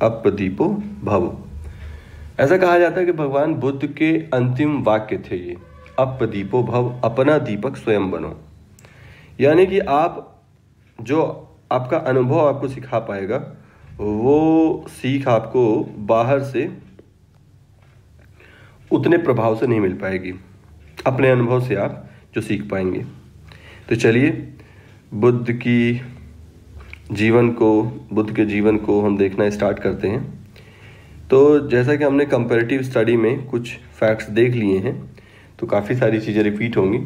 अपदीपो भव। ऐसा कहा जाता है कि भगवान बुद्ध के अंतिम वाक्य थे ये, अपदीपो भव, अपना दीपक स्वयं बनो। यानी कि आप जो आपका अनुभव आपको सिखा पाएगा वो सीख आपको बाहर से उतने प्रभाव से नहीं मिल पाएगी, अपने अनुभव से आप जो सीख पाएंगे। तो चलिए बुद्ध के जीवन को हम देखना स्टार्ट करते हैं। तो जैसा कि हमने कंपैरेटिव स्टडी में कुछ फैक्ट्स देख लिए हैं, तो काफ़ी सारी चीज़ें रिपीट होंगी।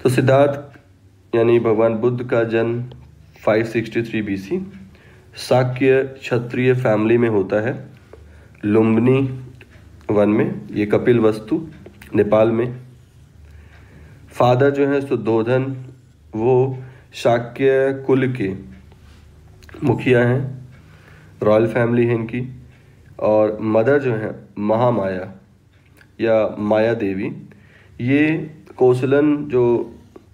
तो सिद्धार्थ यानी भगवान बुद्ध का जन्म 563 BC शाक्य क्षत्रिय फैमिली में होता है, लुम्बिनी वन में, ये कपिल वस्तु नेपाल में। फादर जो है शुद्धोधन, वो शाक्य कुल के मुखिया हैं, रॉयल फैमिली है इनकी। और मदर जो है महामाया या माया देवी, ये कौशलन जो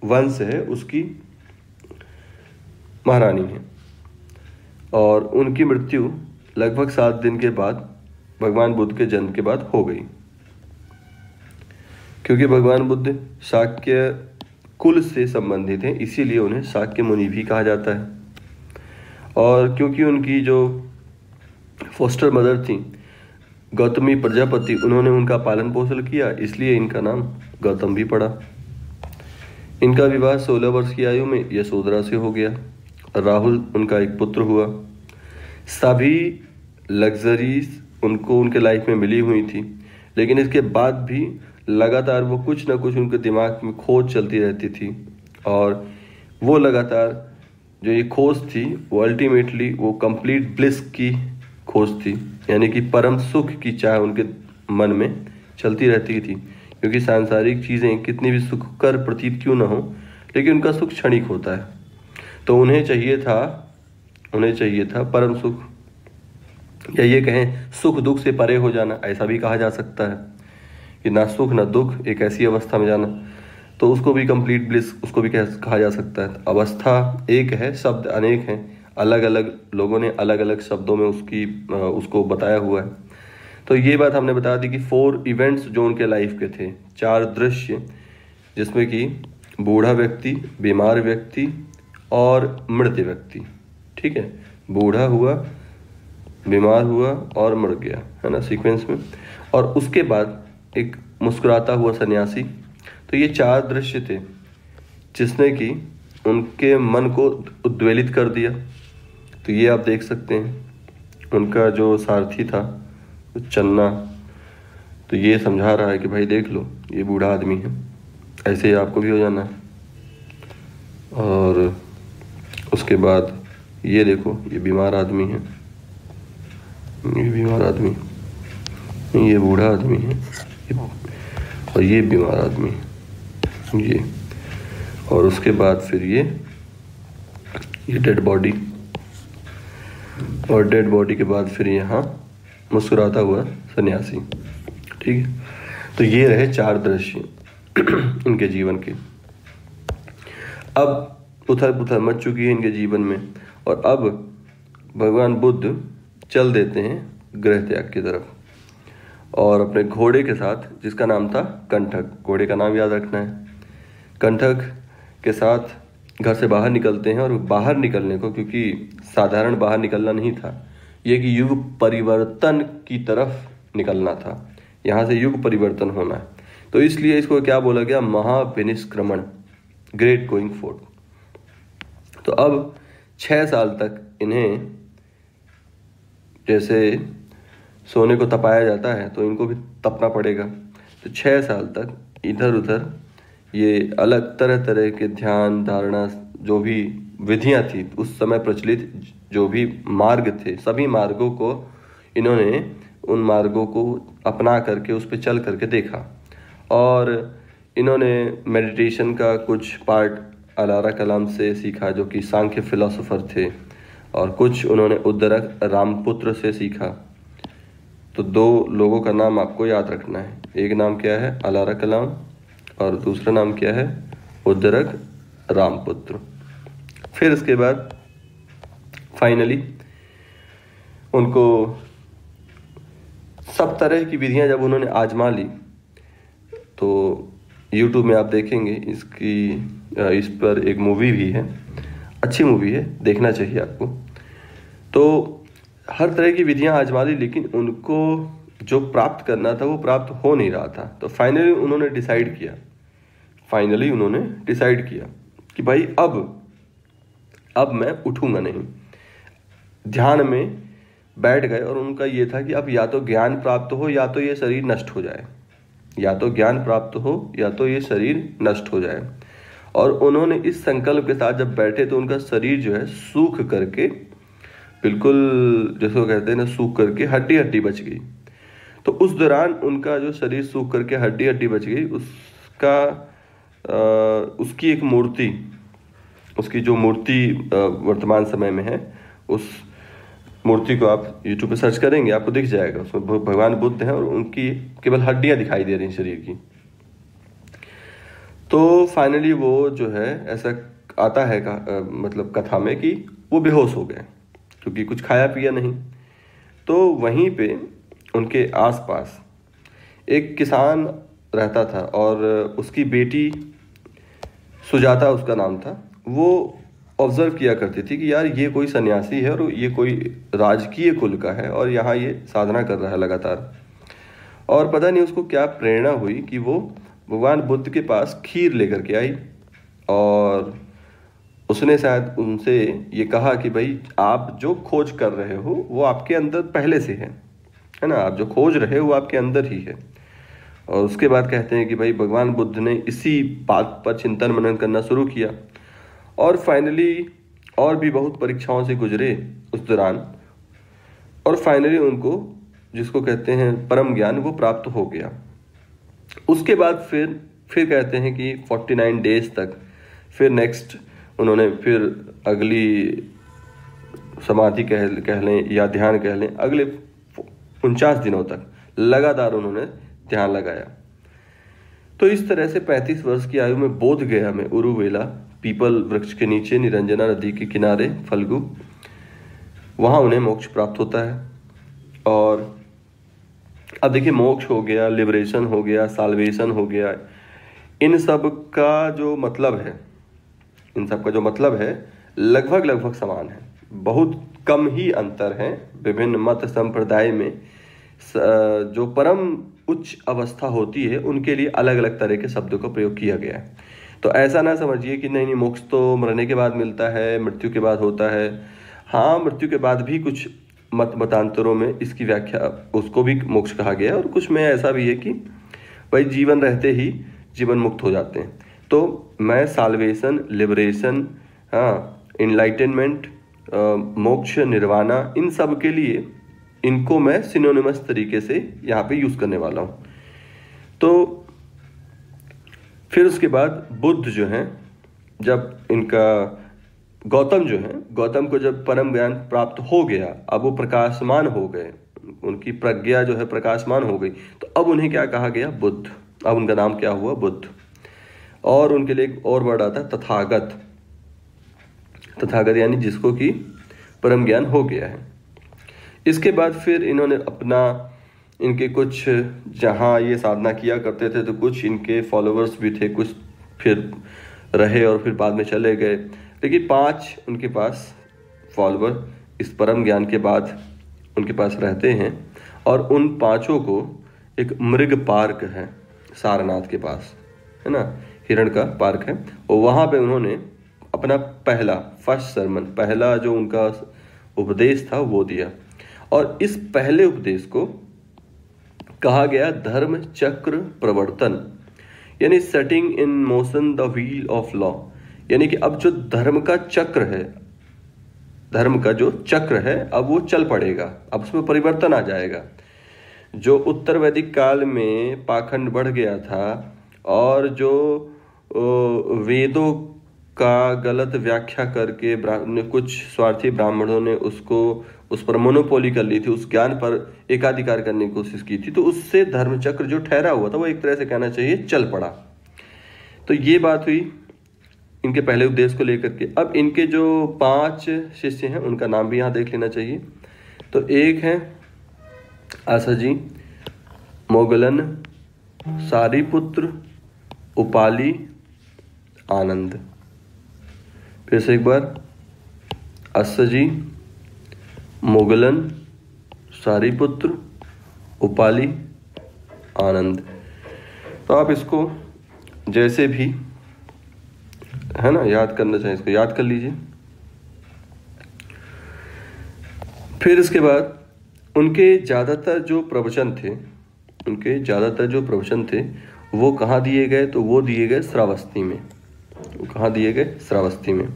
वंश है उसकी महारानी है। और उनकी मृत्यु लगभग 7 दिन के बाद भगवान बुद्ध के जन्म के बाद हो गई, क्योंकि भगवान बुद्ध शाक्य कुल से संबंधित हैं, इसीलिए उन्हें शाक्य मुनि भी कहा जाता है। और क्योंकि उनकी जो फोस्टर मदर थी गौतमी प्रजापति, उन्होंने उनका पालन पोषण किया, इसलिए इनका नाम गौतम भी पड़ा। इनका विवाह 16 वर्ष की आयु में यशोधरा से हो गया। राहुल उनका एक पुत्र हुआ। सभी लग्जरीज उनको उनके लाइफ में मिली हुई थी, लेकिन इसके बाद भी लगातार वो कुछ ना कुछ उनके दिमाग में खोज चलती रहती थी। और वो लगातार जो ये खोज थी वो अल्टीमेटली वो कंप्लीट ब्लिस की खोज थी, यानी कि परम सुख की चाह उनके मन में चलती रहती थी। क्योंकि सांसारिक चीज़ें कितनी भी सुखकर प्रतीत क्यों ना हो, लेकिन उनका सुख क्षणिक होता है। तो उन्हें चाहिए था परम सुख, या ये कहें सुख दुख से परे हो जाना, ऐसा भी कहा जा सकता है कि ना सुख ना दुख, एक ऐसी अवस्था में जाना। तो उसको भी कंप्लीट ब्लिस उसको भी कहा जा सकता है। अवस्था एक है, शब्द अनेक हैं, अलग अलग लोगों ने अलग अलग शब्दों में उसको बताया हुआ है। तो ये बात हमने बता दी कि 4 इवेंट्स जो उनके लाइफ के थे, 4 दृश्य, जिसमें कि बूढ़ा व्यक्ति, बीमार व्यक्ति और मृत व्यक्ति। ठीक है, बूढ़ा हुआ, बीमार हुआ और मर गया, है ना, सीक्वेंस में। और उसके बाद एक मुस्कुराता हुआ सन्यासी। तो ये 4 दृश्य थे जिसने कि उनके मन को उद्वेलित कर दिया। तो ये आप देख सकते हैं उनका जो सारथी था चन्ना, तो ये समझा रहा है कि भाई देख लो ये बूढ़ा आदमी है, ऐसे ही आपको भी हो जाना है। और उसके बाद ये देखो ये बीमार आदमी है, ये बीमार आदमी, ये बूढ़ा आदमी है, और ये बीमार आदमी है, ये। और उसके बाद फिर ये डेड बॉडी, और डेड बॉडी के बाद फिर यहाँ मुस्कुराता हुआ सन्यासी। ठीक है, तो ये रहे 4 दृश्य इनके जीवन के। अब उथल पुथल मच चुकी है इनके जीवन में, और अब भगवान बुद्ध चल देते हैं गृह त्याग की तरफ, और अपने घोड़े के साथ, जिसका नाम था कंठक, घोड़े का नाम याद रखना है, कंठक के साथ घर से बाहर निकलते हैं। और बाहर निकलने को, क्योंकि साधारण बाहर निकलना नहीं था, ये कि युग परिवर्तन की तरफ निकलना था, यहाँ से युग परिवर्तन होना है। तो इसलिए इसको क्या बोला गया, महाविनिष्क्रमण, ग्रेट गोइंग फोर्थ। तो अब 6 साल तक इन्हें जैसे सोने को तपाया जाता है तो इनको भी तपना पड़ेगा। तो 6 साल तक इधर उधर ये अलग तरह तरह के ध्यान धारणा, जो भी विधियां थी उस समय प्रचलित, जो भी मार्ग थे, सभी मार्गों को इन्होंने उन मार्गों को अपना करके उस पर चल करके देखा। और इन्होंने मेडिटेशन का कुछ पार्ट अलारा कलाम से सीखा, जो कि सांख्य फिलोसोफर थे, और कुछ उन्होंने उद्दरक रामपुत्र से सीखा। तो 2 लोगों का नाम आपको याद रखना है, एक नाम क्या है अलारा कलाम, और दूसरा नाम क्या है उद्दरक रामपुत्र। फिर इसके बाद फाइनली उनको सब तरह की विधियां जब उन्होंने आजमा ली, तो YouTube में आप देखेंगे इस पर एक मूवी भी है, अच्छी मूवी है, देखना चाहिए आपको। तो हर तरह की विधियां आजमा ली, लेकिन उनको जो प्राप्त करना था वो प्राप्त हो नहीं रहा था। तो फाइनली उन्होंने डिसाइड किया कि भाई अब मैं उठूंगा नहीं। ध्यान में बैठ गए और उनका ये था कि अब या तो ज्ञान प्राप्त हो या तो ये शरीर नष्ट हो जाए, या तो ज्ञान प्राप्त हो या तो ये शरीर नष्ट हो जाए। और उन्होंने इस संकल्प के साथ जब बैठे तो उनका शरीर जो है सूख करके, बिल्कुल जिसको कहते हैं ना, सूख करके हड्डी हड्डी बच गई। तो उस दौरान उनका जो शरीर सूख करके हड्डी हड्डी बच गई, उसकी एक मूर्ति, उसकी जो मूर्ति वर्तमान समय में है, उस मूर्ति को आप YouTube पे सर्च करेंगे आपको दिख जाएगा। उसमें भगवान बुद्ध हैं और उनकी केवल हड्डियां दिखाई दे रही हैं शरीर की। तो फाइनली वो जो है ऐसा आता है मतलब कथा में कि वो बेहोश हो गए क्योंकि कुछ खाया पिया नहीं। तो वहीं पे उनके आसपास एक किसान रहता था और उसकी बेटी सुजाता उसका नाम था। वो ऑब्जर्व किया करती थी कि यार ये कोई सन्यासी है और ये कोई राजकीय कुल का है और यहाँ ये साधना कर रहा है लगातार। और पता नहीं उसको क्या प्रेरणा हुई कि वो भगवान बुद्ध के पास खीर लेकर के आई और उसने शायद उनसे ये कहा कि भाई आप जो खोज कर रहे हो वो आपके अंदर पहले से है ना, आप जो खोज रहे हो वो आपके अंदर ही है। और उसके बाद कहते हैं कि भाई भगवान बुद्ध ने इसी बात पर चिंतन मनन करना शुरू किया और फाइनली और भी बहुत परीक्षाओं से गुजरे उस दौरान, और फाइनली उनको जिसको कहते हैं परम ज्ञान वो प्राप्त हो गया। उसके बाद फिर कहते हैं कि 49 डेज तक फिर नेक्स्ट उन्होंने फिर अगली समाधि कह लें या ध्यान कह लें, अगले 49 दिनों तक लगातार उन्होंने ध्यान लगाया। तो इस तरह से 35 वर्ष की आयु में बोध गया में उरुवेला पीपल वृक्ष के नीचे निरंजना नदी के किनारे फल्गु, वहाँ उन्हें मोक्ष प्राप्त होता है। और अब देखिए मोक्ष हो गया, लिबरेशन हो गया, साल्वेशन हो गया, इन सब का जो मतलब है लगभग समान है। बहुत कम ही अंतर है विभिन्न मत संप्रदाय में। जो परम उच्च अवस्था होती है उनके लिए अलग अलग तरह के शब्दों का प्रयोग किया गया है। तो ऐसा ना समझिए कि नहीं मोक्ष तो मरने के बाद मिलता है, मृत्यु के बाद होता है। हाँ, मृत्यु के बाद भी कुछ मतांतरों में इसकी व्याख्या उसको भी मोक्ष कहा गया है और कुछ में ऐसा भी है कि भाई जीवन रहते ही जीवन मुक्त हो जाते हैं। तो मैं साल्वेशन, लिबरेशन, हाँ, इनलाइटनमेंट, मोक्ष, निर्वाणा, इन सब के लिए इनको मैं सिनोनिमस तरीके से यहाँ पे यूज़ करने वाला हूँ। तो फिर उसके बाद बुद्ध जो हैं, जब इनका गौतम को जब परम ज्ञान प्राप्त हो गया, अब वो प्रकाशमान हो गए, उनकी प्रज्ञा जो है प्रकाशमान हो गई, तो अब उन्हें क्या कहा गया? बुद्ध। अब उनका नाम क्या हुआ? बुद्ध। और उनके लिए एक और वर्ड आता है तथागत। तथागत यानी जिसको कि परम ज्ञान हो गया है। इसके बाद फिर इन्होंने इनके कुछ जहाँ ये साधना किया करते थे तो कुछ इनके फॉलोअर्स भी थे, कुछ फिर रहे और फिर बाद में चले गए, लेकिन 5 उनके पास फॉलोअर इस परम ज्ञान के बाद उनके पास रहते हैं। और उन 5 को एक मृग पार्क है सारनाथ के पास, है ना, हिरण का पार्क है, और वहाँ पे उन्होंने अपना फर्स्ट सरमन, पहला जो उनका उपदेश था वो दिया। और इस पहले उपदेश को कहा गया धर्म चक्र प्रवर्तन, यानी setting in motion the wheel of law. यानी कि अब जो धर्म का जो चक्र है अब वो चल पड़ेगा, अब उसमें परिवर्तन आ जाएगा। जो उत्तर वैदिक काल में पाखंड बढ़ गया था और जो वेदों का गलत व्याख्या करके कुछ स्वार्थी ब्राह्मणों ने उस पर मोनोपोली कर ली थी, उस ज्ञान पर एकाधिकार करने की कोशिश की थी, तो उससे धर्मचक्र जो ठहरा हुआ था वो एक तरह से कहना चाहिए चल पड़ा। तो ये बात हुई इनके पहले उपदेश को लेकर के। अब इनके जो 5 शिष्य हैं उनका नाम भी यहाँ देख लेना चाहिए। तो एक है असजी, मोगलन, सारीपुत्र, उपाली, आनंद। फिर से एक बार, असजी, मोगलन, सारीपुत्र, उपाली, आनंद। तो आप इसको जैसे भी है ना याद करना चाहिए, इसको याद कर लीजिए। फिर इसके बाद उनके ज़्यादातर जो प्रवचन थे वो कहाँ दिए गए, तो वो दिए गए श्रावस्ती में। वो कहाँ दिए गए? श्रावस्ती में।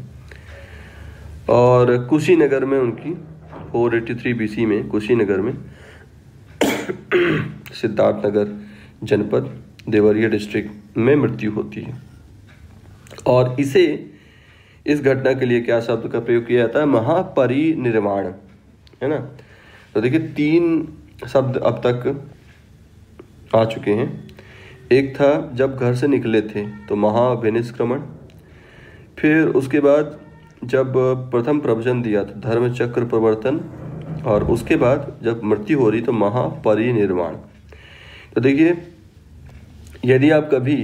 और कुशीनगर में उनकी 483 BC में कुशीनगर में सिद्धार्थनगर जनपद देवरिया डिस्ट्रिक्ट में मृत्यु होती है। और इस घटना के लिए क्या शब्द का प्रयोग किया जाता है? महापरिनिर्वाण, है ना। तो देखिए 3 शब्द अब तक आ चुके हैं। एक था जब घर से निकले थे तो महाविनिष्क्रमण, फिर उसके बाद जब प्रथम प्रवचन दिया तो धर्मचक्र प्रवर्तन, और उसके बाद जब मृत्यु हो रही तो महापरिनिर्वाण। तो देखिए यदि आप कभी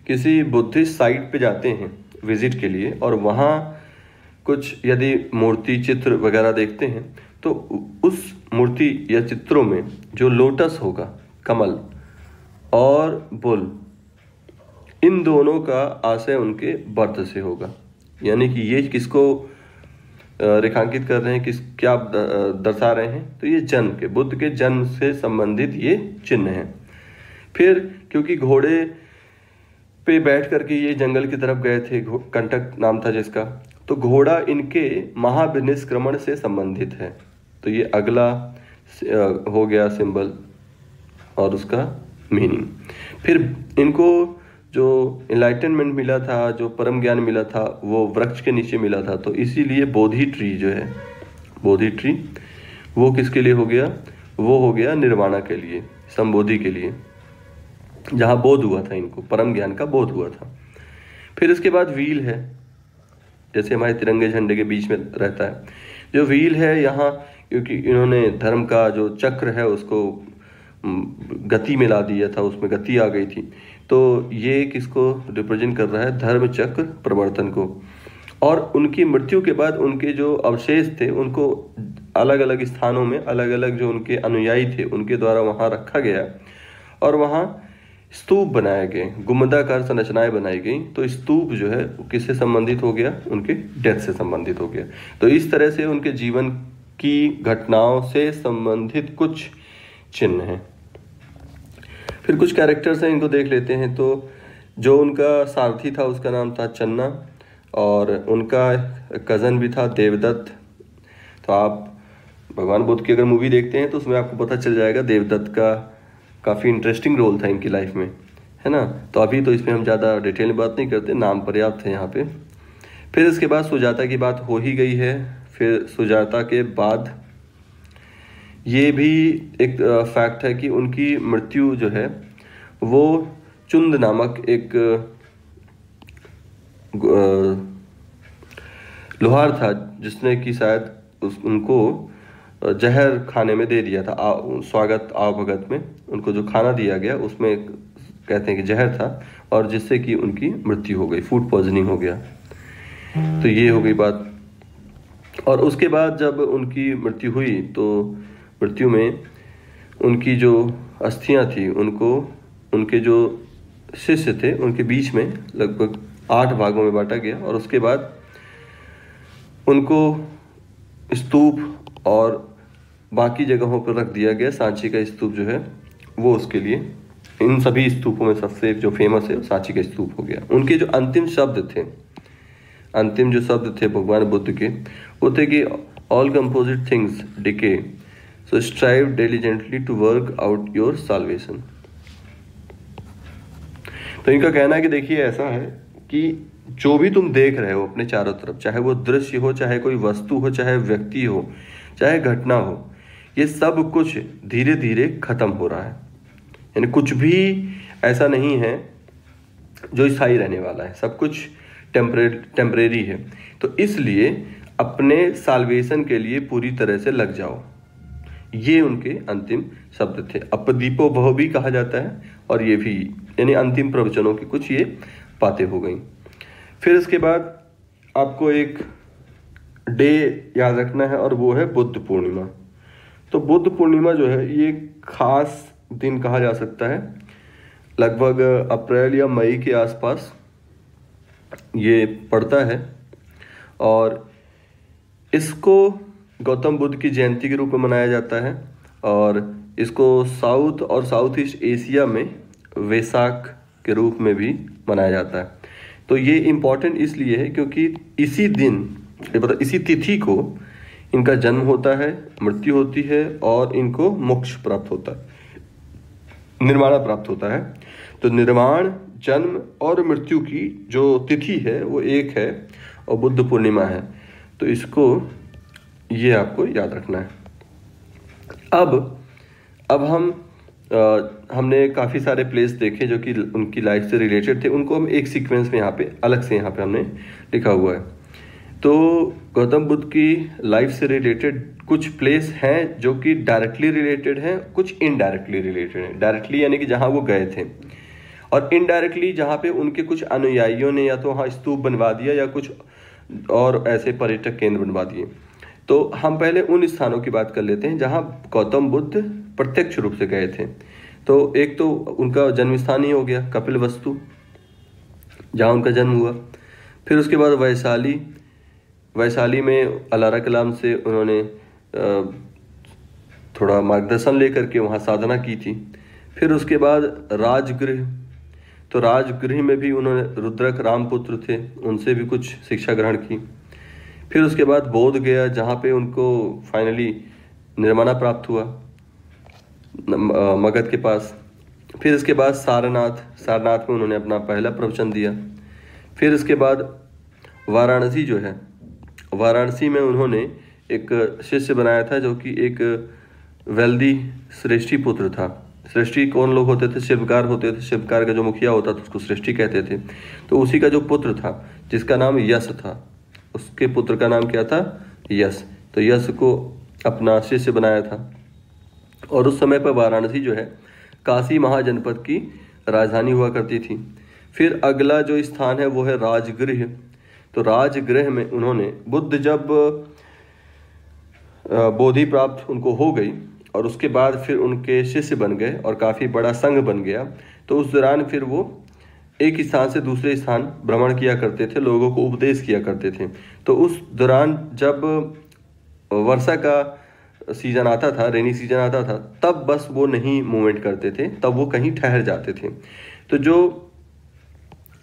किसी बुद्धिस्ट साइट पे जाते हैं विजिट के लिए और वहाँ कुछ यदि मूर्ति चित्र वगैरह देखते हैं तो उस मूर्ति या चित्रों में जो लोटस होगा, कमल और बुल, इन दोनों का आशय उनके बर्थ से होगा। यानी कि ये किसको रेखांकित कर रहे हैं, क्या दर्शा रहे हैं? तो ये जन्म के, बुद्ध के जन्म से संबंधित ये चिन्ह हैं। फिर क्योंकि घोड़े पे बैठ करके ये जंगल की तरफ गए थे, कंटक नाम था जिसका, तो घोड़ा इनके महाविनिष्क्रमण से संबंधित है। तो ये अगला हो गया सिंबल और उसका मीनिंग। फिर इनको जो इनलाइटनमेंट मिला था, जो परम ज्ञान मिला था, वो वृक्ष के नीचे मिला था। तो इसीलिए बोधि ट्री जो है, बोधि ट्री, वो किसके लिए हो गया? वो हो गया निर्वाणा के लिए, संबोधि के लिए, जहाँ बोध हुआ था इनको, परम ज्ञान का बोध हुआ था। फिर इसके बाद व्हील है, जैसे हमारे तिरंगे झंडे के बीच में रहता है जो व्हील है यहाँ, क्योंकि इन्होंने धर्म का जो चक्र है उसको गति में ला दिया था, उसमें गति आ गई थी। तो ये किसको रिप्रेजेंट कर रहा है? धर्म चक्र प्रवर्तन को। और उनकी मृत्यु के बाद उनके जो अवशेष थे उनको अलग अलग स्थानों में, अलग अलग जो उनके अनुयायी थे उनके द्वारा वहाँ रखा गया और वहाँ स्तूप बनाए गए, गुम्बदाकार संरचनाएं बनाई गई। तो स्तूप जो है किससे संबंधित हो गया? उनके डेथ से संबंधित हो गया। तो इस तरह से उनके जीवन की घटनाओं से संबंधित कुछ चिन्ह हैं। फिर कुछ कैरेक्टर्स हैं, इनको देख लेते हैं। तो जो उनका सारथी था उसका नाम था चन्ना, और उनका कज़न भी था देवदत्त। तो आप भगवान बुद्ध की अगर मूवी देखते हैं तो उसमें आपको पता चल जाएगा देवदत्त का काफ़ी इंटरेस्टिंग रोल था इनकी लाइफ में, है ना। तो अभी तो इसमें हम ज़्यादा डिटेल में बात नहीं करते, नाम पर्याप्त है यहाँ पे। फिर इसके बाद सुजाता की बात हो ही गई है। फिर सुजाता के बाद ये भी एक फैक्ट है कि उनकी मृत्यु जो है वो चुंद नामक एक लोहार था जिसने कि शायद उनको जहर खाने में दे दिया था। स्वागत आवभगत में उनको जो खाना दिया गया उसमें कहते हैं कि जहर था, और जिससे कि उनकी मृत्यु हो गई, फूड पॉइजनिंग हो गया। तो ये हो गई बात। और उसके बाद जब उनकी मृत्यु हुई तो मृत्यु में उनकी जो अस्थियां थी उनको उनके जो शिष्य थे उनके बीच में लगभग 8 भागों में बांटा गया, और उसके बाद उनको स्तूप और बाकी जगहों पर रख दिया गया। सांची का स्तूप जो है वो उसके लिए, इन सभी स्तूपों में सबसे जो फेमस है सांची का स्तूप हो गया। उनके जो अंतिम शब्द थे, अंतिम जो शब्द थे भगवान बुद्ध के, वो थे कि all composite things decay, so strive diligently to work out your salvation. तो इनका कहना है कि देखिए ऐसा है कि जो भी तुम देख रहे हो अपने चारों तरफ, चाहे वो दृश्य हो, चाहे कोई वस्तु हो, चाहे व्यक्ति हो, चाहे घटना हो, ये सब कुछ धीरे धीरे खत्म हो रहा है। यानी कुछ भी ऐसा नहीं है जो स्थायी रहने वाला है, सब कुछ टेम्परेरी है। तो इसलिए अपने साल्वेशन के लिए पूरी तरह से लग जाओ, ये उनके अंतिम शब्द थे। अपदीपो भव भी कहा जाता है और ये भी, यानी अंतिम प्रवचनों की कुछ ये बातें हो गई। फिर इसके बाद आपको एक डे याद रखना है और वो है बुद्ध पूर्णिमा। तो बुद्ध पूर्णिमा जो है ये खास दिन कहा जा सकता है, लगभग अप्रैल या मई के आसपास ये पड़ता है और इसको गौतम बुद्ध की जयंती के रूप में मनाया जाता है और इसको साउथ और साउथ ईस्ट एशिया में वैसाख के रूप में भी मनाया जाता है। तो ये इम्पॉर्टेंट इसलिए है क्योंकि इसी दिन, मतलब इसी तिथि को इनका जन्म होता है, मृत्यु होती है और इनको मोक्ष प्राप्त होता है, निर्वाण प्राप्त होता है। तो निर्वाण, जन्म और मृत्यु की जो तिथि है वो एक है और बुद्ध पूर्णिमा है। तो इसको ये आपको याद रखना है। अब हमने काफ़ी सारे प्लेस देखे जो कि उनकी लाइफ से रिलेटेड थे, उनको हम एक सीक्वेंस में यहाँ पे अलग से यहाँ पे हमने लिखा हुआ है। तो गौतम बुद्ध की लाइफ से रिलेटेड कुछ प्लेस हैं जो कि डायरेक्टली रिलेटेड हैं, कुछ इनडायरेक्टली रिलेटेड हैं। डायरेक्टली यानी कि जहाँ वो गए थे, और इनडायरेक्टली जहाँ पे उनके कुछ अनुयायियों ने या तो वहाँ स्तूप बनवा दिया या कुछ और ऐसे पर्यटक केंद्र बनवा दिए। तो हम पहले उन स्थानों की बात कर लेते हैं जहाँ गौतम बुद्ध प्रत्यक्ष रूप से गए थे। तो एक तो उनका जन्म स्थान ही हो गया कपिलवस्तु, जहाँ उनका जन्म हुआ। फिर उसके बाद वैशाली में अलारा कलाम से उन्होंने थोड़ा मार्गदर्शन लेकर के वहाँ साधना की थी। फिर उसके बाद राजगृह, तो राजगृह में भी उन्होंने रुद्रक रामपुत्र थे, उनसे भी कुछ शिक्षा ग्रहण की। फिर उसके बाद बोध गया, जहाँ पे उनको फाइनली निर्वाणा प्राप्त हुआ मगध के पास। फिर इसके बाद सारनाथ में उन्होंने अपना पहला प्रवचन दिया। फिर इसके बाद वाराणसी जो है, वाराणसी में उन्होंने एक शिष्य बनाया था जो कि एक वेल्दी श्रेष्ठी पुत्र था। श्रेष्ठी कौन लोग होते थे? शिल्पकार होते थे। शिल्पकार का जो मुखिया होता था उसको श्रेष्ठी कहते थे। तो उसी का जो पुत्र था जिसका नाम यश था, उसके पुत्र का नाम क्या था? यश। तो यश को अपना शिष्य बनाया था। और उस समय पर वाराणसी जो है काशी महाजनपद की राजधानी हुआ करती थी। फिर अगला जो स्थान है वो है राजगृह। तो राजगृह में उन्होंने, बुद्ध जब बोधि प्राप्त उनको हो गई और उसके बाद फिर उनके शिष्य बन गए और काफ़ी बड़ा संघ बन गया, तो उस दौरान फिर वो एक स्थान से दूसरे स्थान भ्रमण किया करते थे, लोगों को उपदेश किया करते थे। तो उस दौरान जब वर्षा का सीजन आता था, रेनी सीजन आता था, तब बस वो नहीं मूवमेंट करते थे, तब वो कहीं ठहर जाते थे। तो जो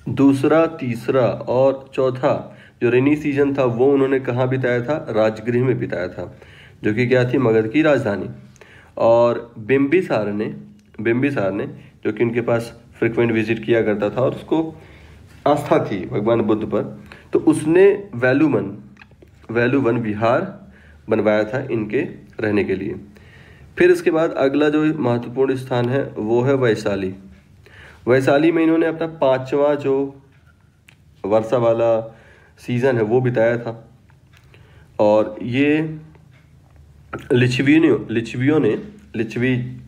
दूसरा, तीसरा और चौथा जो रेनी सीजन था वो उन्होंने कहाँ बिताया था? राजगृह में बिताया था, जो कि क्या थी? मगध की राजधानी। और बिंबिसार ने जो कि उनके पास फ्रिक्वेंट विजिट किया करता था और उसको आस्था थी भगवान बुद्ध पर, तो उसने वैलुवन विहार बनवाया था इनके रहने के लिए। फिर इसके बाद अगला जो महत्वपूर्ण स्थान है वो है वैशाली। वैशाली में इन्होंने अपना 5वां जो वर्षा वाला सीजन है वो बिताया था। और ये लिच्छवी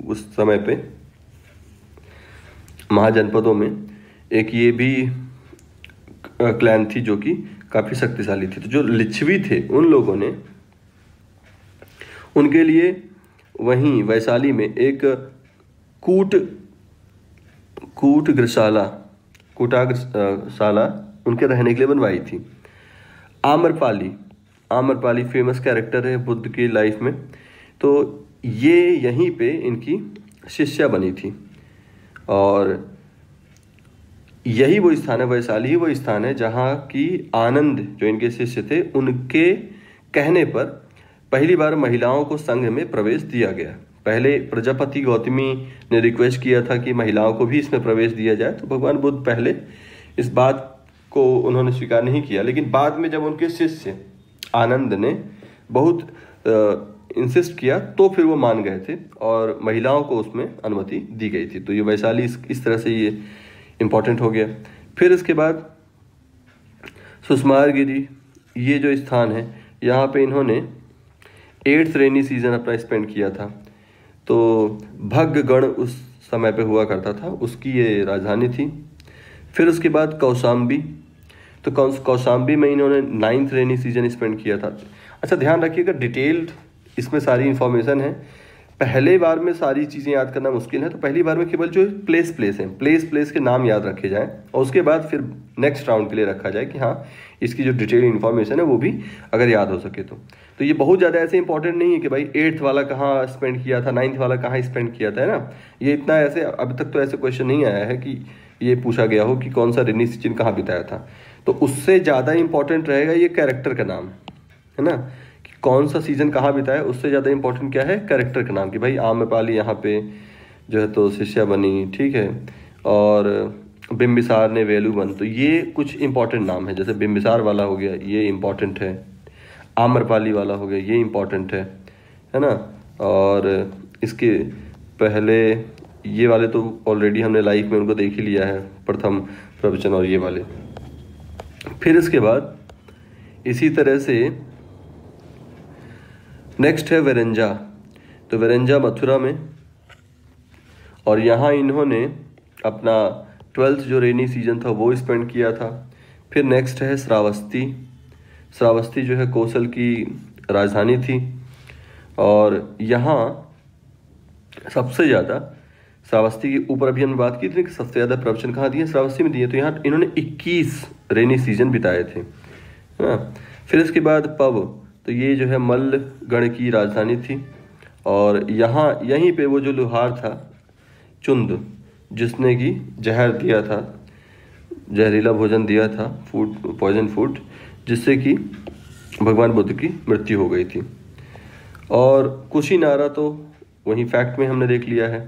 उस समय पे महाजनपदों में एक ये भी क्लैन थी जो कि काफ़ी शक्तिशाली थी। तो जो लिच्छवी थे उन लोगों ने उनके लिए वहीं वैशाली में एक कूटाग्रशाला उनके रहने के लिए बनवाई थी। आम्रपाली फेमस कैरेक्टर है बुद्ध की लाइफ में। तो ये यहीं पे इनकी शिष्या बनी थी और यही वो स्थान है, वैशाली ही वो स्थान है जहाँ की आनंद जो इनके शिष्य थे उनके कहने पर पहली बार महिलाओं को संघ में प्रवेश दिया गया। पहले प्रजापति गौतमी ने रिक्वेस्ट किया था कि महिलाओं को भी इसमें प्रवेश दिया जाए, तो भगवान बुद्ध पहले इस बात को उन्होंने स्वीकार नहीं किया, लेकिन बाद में जब उनके शिष्य आनंद ने बहुत इंसिस्ट किया तो फिर वो मान गए थे और महिलाओं को उसमें अनुमति दी गई थी। तो ये वैशाली इस तरह से ये इम्पोर्टेंट हो गया। फिर इसके बाद सुषमारगिरी, ये जो स्थान है यहाँ पे इन्होंने 8th रेनी सीजन अपना स्पेंड किया था। तो भग्गगण उस समय पे हुआ करता था, उसकी ये राजधानी थी। फिर उसके बाद कौशाम्बी, तो कौशाम्बी में इन्होंने 9th रेनी सीजन स्पेंड किया था। अच्छा ध्यान रखिएगा, डिटेल्ड इसमें सारी इन्फॉर्मेशन है। पहले बार में सारी चीज़ें याद करना मुश्किल है, तो पहली बार में केवल जो प्लेस हैं, प्लेस के नाम याद रखे जाएं, और उसके बाद फिर नेक्स्ट राउंड के लिए रखा जाए कि हाँ इसकी जो डिटेल इन्फॉर्मेशन है वो भी अगर याद हो सके तो ये बहुत ज़्यादा ऐसे इंपॉर्टेंट नहीं है कि भाई 8th वाला कहाँ स्पेंड किया था, 9th वाला कहाँ स्पेंड किया था, है ना। ये इतना ऐसे अभी तक तो ऐसे क्वेश्चन नहीं आया है कि ये पूछा गया हो कि कौन सा रेनी सीजन कहाँ बिताया था। तो उससे ज़्यादा इंपॉर्टेंट रहेगा ये कैरेक्टर का नाम, है ना, कि कौन सा सीजन कहाँ बिताया। उससे ज़्यादा इंपॉर्टेंट क्या है, कैरेक्टर का नाम, कि भाई आम्रपाली यहाँ पे जो है तो शिष्या बनी, ठीक है, और बिम्बिसार ने वेलू बन। तो ये कुछ इंपॉर्टेंट नाम है, जैसे बिम्बिसार वाला हो गया ये इंपॉर्टेंट है, आम्रपाली वाला हो गया ये इंपॉर्टेंट है ना। और इसके पहले ये वाले तो ऑलरेडी हमने लाइफ में उनको देख ही लिया है, प्रथम प्रवचन और ये वाले। फिर इसके बाद इसी तरह से नेक्स्ट है वेरेंजा। तो वेरेंजा मथुरा में, और यहाँ इन्होंने अपना 12th जो रेनी सीजन था वो स्पेंड किया था। फिर नेक्स्ट है श्रावस्ती। श्रावस्ती जो है कौशल की राजधानी थी, और यहाँ सबसे ज़्यादा श्रावस्ती के ऊपर अभी हमने बात की थी कि सबसे ज़्यादा प्रवचन कहाँ दिए, श्रावस्ती में दिए। तो यहाँ इन्होंने 21 रेनी सीजन बिताए थे, है ना। फिर इसके बाद पव, तो ये जो है मल्ल गण की राजधानी थी, और यहाँ यहीं पे वो जो लोहार था चुंद, जिसने कि जहर दिया था, जहरीला भोजन दिया था, फूड पॉइजन फूड, जिससे कि भगवान बुद्ध की मृत्यु हो गई थी। और कुशीनारा तो वहीं फैक्ट में हमने देख लिया है,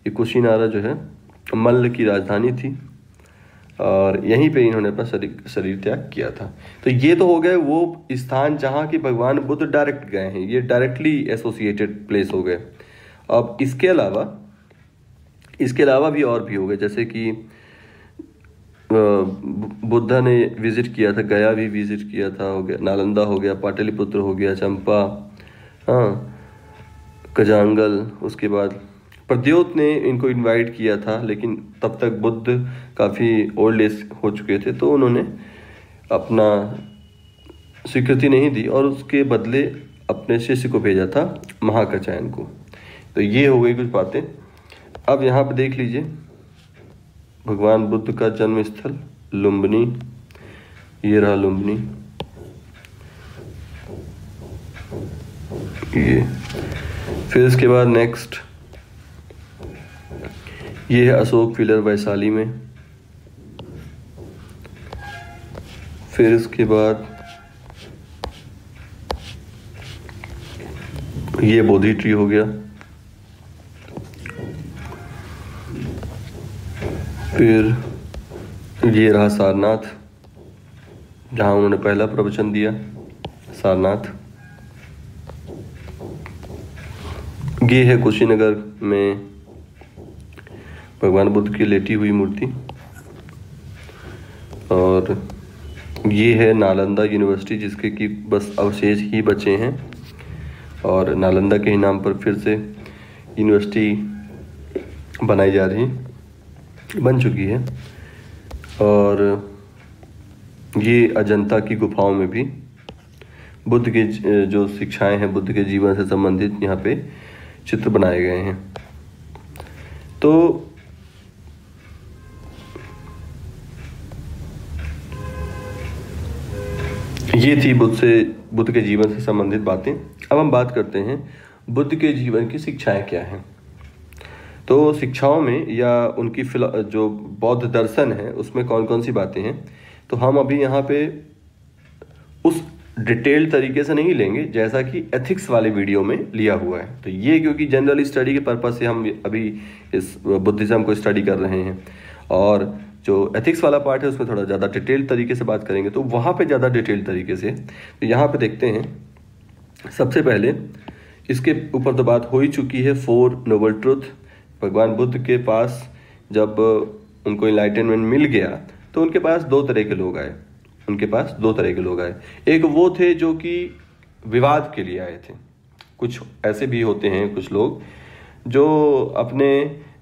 ये कुशीनारा जो है मल्ल की राजधानी थी, और यहीं पे इन्होंने अपना शरीर त्याग किया था। तो ये तो हो गए वो स्थान जहाँ कि भगवान बुद्ध डायरेक्ट गए हैं, ये डायरेक्टली एसोसिएटेड प्लेस हो गए। अब इसके अलावा भी और भी हो गए, जैसे कि बुद्धा ने विजिट किया था, गया भी विजिट किया था, हो गया नालंदा, हो गया पाटलिपुत्र, हो गया चंपा, हाँ कजांगल। उसके बाद प्रद्योत ने इनको इनवाइट किया था, लेकिन तब तक बुद्ध काफ़ी ओल्ड एज हो चुके थे, तो उन्होंने अपना स्वीकृति नहीं दी और उसके बदले अपने शिष्य को भेजा था महाकाचायन को। तो ये हो गई कुछ बातें। अब यहाँ पे देख लीजिए भगवान बुद्ध का जन्म स्थल लुम्बिनी, ये रहा लुम्बिनी, ये। फिर इसके बाद नेक्स्ट ये है अशोक पिलर वैशाली में। फिर इसके बाद ये बोधि ट्री हो गया। फिर ये रहा सारनाथ, जहाँ उन्होंने पहला प्रवचन दिया, सारनाथ। ये है कुशीनगर में भगवान बुद्ध की लेटी हुई मूर्ति, और ये है नालंदा यूनिवर्सिटी, जिसके कि बस अवशेष ही बचे हैं, और नालंदा के ही नाम पर फिर से यूनिवर्सिटी बनाई जा रही, बन चुकी है। और ये अजंता की गुफाओं में भी बुद्ध के जो शिक्षाएं हैं, बुद्ध के जीवन से संबंधित यहाँ पे चित्र बनाए गए हैं। तो ये थी बुद्ध के जीवन से संबंधित बातें। अब हम बात करते हैं बुद्ध के जीवन की शिक्षाएं क्या हैं। तो शिक्षाओं में या उनकी जो बौद्ध दर्शन है उसमें कौन कौन सी बातें हैं, तो हम अभी यहाँ पे उस डिटेल तरीके से नहीं लेंगे जैसा कि एथिक्स वाले वीडियो में लिया हुआ है। तो ये क्योंकि जनरल स्टडी के पर्पस से हम अभी इस बुद्धिज्म को स्टडी कर रहे हैं, और जो एथिक्स वाला पार्ट है उसमें थोड़ा ज़्यादा डिटेल तरीके से बात करेंगे, तो वहाँ पे ज़्यादा डिटेल तरीके से। तो यहाँ पे देखते हैं, सबसे पहले इसके ऊपर तो बात हो ही चुकी है, 4 नोबल ट्रुथ। भगवान बुद्ध के पास जब उनको इनलाइटनमेंट मिल गया तो उनके पास 2 तरह के लोग आए, एक वो थे जो कि विवाद के लिए आए थे, कुछ ऐसे भी होते हैं कुछ लोग जो अपने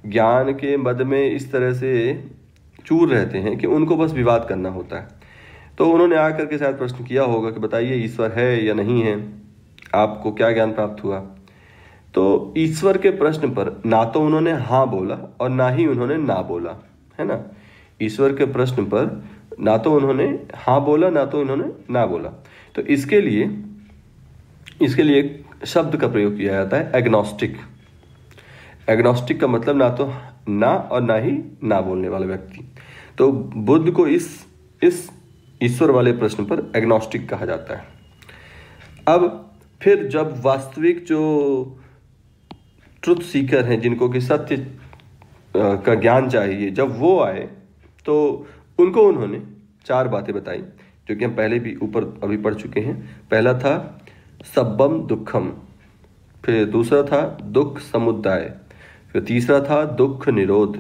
ज्ञान के मद में इस तरह से चूर रहते हैं कि उनको बस विवाद करना होता है। तो उन्होंने आकर के शायद प्रश्न किया होगा कि बताइए ईश्वर है या नहीं है, आपको क्या ज्ञान प्राप्त हुआ। तो ईश्वर के प्रश्न पर ना तो उन्होंने हाँ बोला और ना ही उन्होंने ना बोला, है ना। ईश्वर के प्रश्न पर ना तो उन्होंने हाँ बोला ना तो उन्होंने ना बोला। तो इसके लिए एक शब्द का प्रयोग किया जाता है एग्नोस्टिक। एग्नोस्टिक का मतलब ना तो ना और ना ही ना बोलने वाला व्यक्ति। तो बुद्ध को इस ईश्वर वाले प्रश्न पर एग्नोस्टिक कहा जाता है। अब फिर जब वास्तविक जो ट्रुथ सीकर हैं, जिनको कि सत्य का ज्ञान चाहिए, जब वो आए तो उनको उन्होंने 4 बातें बताई जो कि हम पहले भी ऊपर अभी पढ़ चुके हैं। पहला था सब्बम दुखम, फिर दूसरा था दुख समुदाय, फिर तीसरा था दुख निरोध,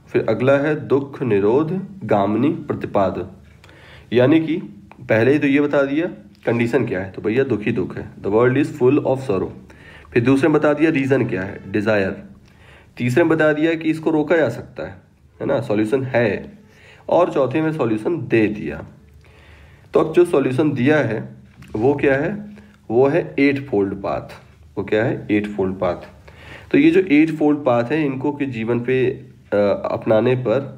फिर अगला है दुख निरोध गामिनी प्रतिपाद। यानी कि पहले ही तो ये बता दिया कंडीशन क्या है, तो भैया दुख ही दुख है, the world is full of sorrow. फिर दूसरे में बता दिया रीजन क्या है, डिजायर। तीसरे में बता दिया कि इसको रोका जा सकता है ना, सॉल्यूशन है। और चौथे में सॉल्यूशन दे दिया। तो अब जो सॉल्यूशन दिया है वो क्या है, वो है 8 फोल्ड पाथ। वो क्या है, 8 फोल्ड पाथ। तो ये जो 8 फोल्ड पाथ है, इनको के जीवन पे अपनाने पर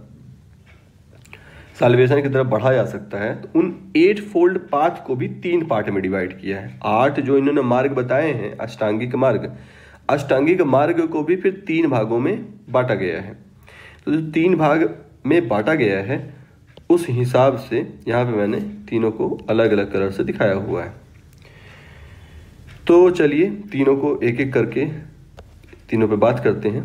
साल्वेशन की तरफ बढ़ा जा सकता है। तो उन 8 फोल्ड पाथ को भी 3 पार्ट में डिवाइड किया है। 8 जो इन्होंने मार्ग बताए हैं अष्टांगिक मार्ग, अष्टांगिक मार्ग को भी फिर 3 भागों में बांटा गया है। तो जो 3 भाग में बांटा गया है उस हिसाब से यहाँ पे मैंने तीनों को अलग अलग कलर से दिखाया हुआ है। तो चलिए तीनों को एक एक करके तीनों पे बात करते हैं।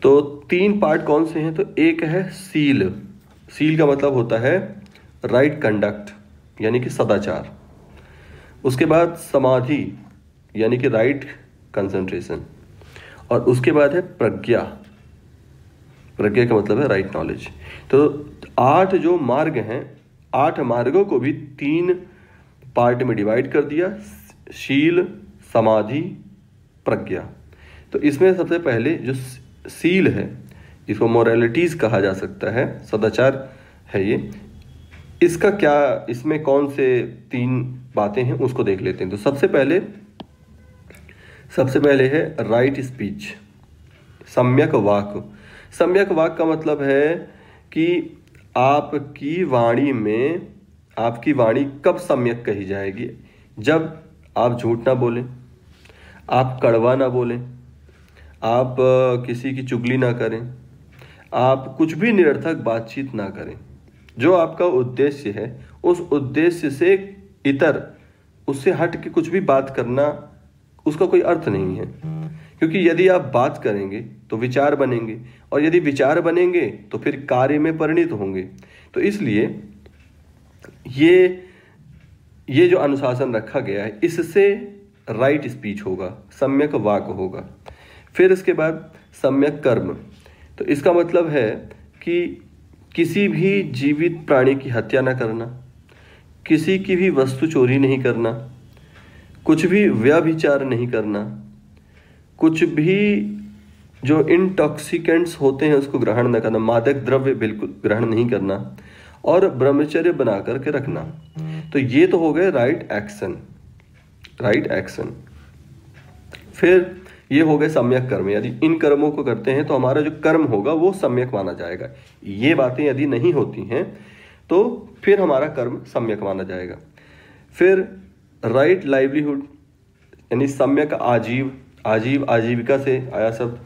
तो 3 पार्ट कौन से हैं, तो एक है सील। सील का मतलब होता है राइट कंडक्ट, यानी कि सदाचार। उसके बाद समाधि, यानी कि राइट कंसंट्रेशन। और उसके बाद है प्रज्ञा। प्रज्ञा का मतलब है राइट नॉलेज। तो 8 जो मार्ग हैं, 8 मार्गों को भी 3 पार्ट में डिवाइड कर दिया, शील, समाधि, प्रज्ञा। तो इसमें सबसे पहले जो सील है, इसको मोरालिटीज कहा जा सकता है, सदाचार है ये। इसका क्या, इसमें कौन से 3 बातें हैं उसको देख लेते हैं। तो सबसे पहले है राइट स्पीच, सम्यक वाक। सम्यक वाक का मतलब है कि आपकी वाणी में, आपकी वाणी कब सम्यक कही जाएगी, जब आप झूठ ना बोलें, आप कड़वा ना बोलें, आप किसी की चुगली ना करें, आप कुछ भी निरर्थक बातचीत ना करें। जो आपका उद्देश्य है उस उद्देश्य से इतर, उससे हट के कुछ भी बात करना, उसका कोई अर्थ नहीं है। क्योंकि यदि आप बात करेंगे तो विचार बनेंगे, और यदि विचार बनेंगे तो फिर कार्य में परिणित होंगे। तो इसलिए ये जो अनुशासन रखा गया है, इससे राइट स्पीच होगा, सम्यक वाक होगा। फिर इसके बाद सम्यक कर्म। तो इसका मतलब है कि किसी भी जीवित प्राणी की हत्या न करना, किसी की भी वस्तु चोरी नहीं करना, कुछ भी व्यभिचार नहीं करना, कुछ भी जो इंटॉक्सिकेंट्स होते हैं उसको ग्रहण न करना, मादक द्रव्य बिल्कुल ग्रहण नहीं करना, और ब्रह्मचर्य बना करके रखना। तो ये तो हो गए राइट एक्शन। फिर ये हो गए सम्यक कर्म। यदि इन कर्मों को करते हैं तो हमारा जो कर्म होगा वो सम्यक माना जाएगा। ये बातें यदि नहीं होती हैं तो फिर हमारा कर्म सम्यक माना जाएगा। फिर राइट लाइवलीहुड, यानी सम्यक आजीविका से आया शब्द।